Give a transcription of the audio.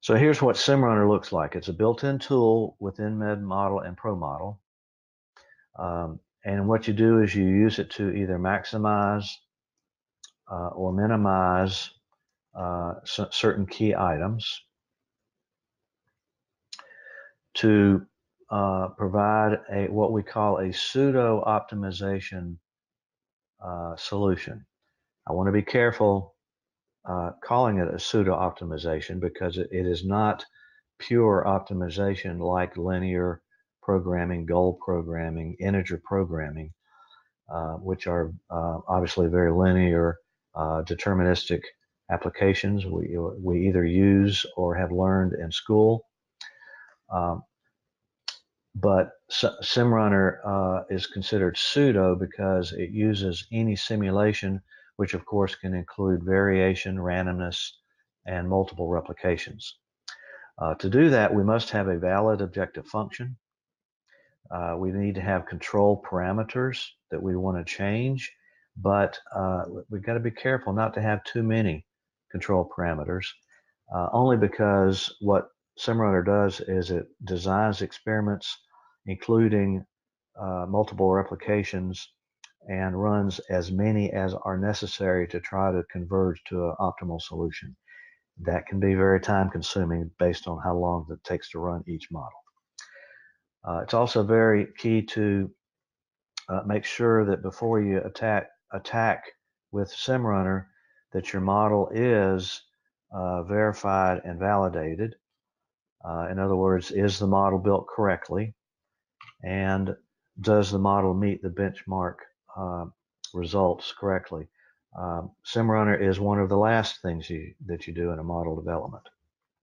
So here's what SimRunner looks like. It's a built-in tool within MedModel and ProModel. And what you do is you use it to either maximize or minimize certain key items, to provide what we call a pseudo optimization solution. I want to be careful calling it a pseudo optimization because it is not pure optimization like linear programming, goal programming, integer programming, which are obviously very linear, deterministic applications we either use or have learned in school. But SimRunner is considered pseudo because it uses any simulation, which of course can include variation, randomness, and multiple replications. To do that, we must have a valid objective function. We need to have control parameters that we want to change, but we've got to be careful not to have too many control parameters, only because what SimRunner does is it designs experiments including multiple replications and runs as many as are necessary to try to converge to an optimal solution. That can be very time consuming based on how long it takes to run each model. It's also very key to make sure that before you attack with SimRunner that your model is verified and validated. In other words, is the model built correctly? And does the model meet the benchmark results correctly? SimRunner is one of the last things that you do in a model development.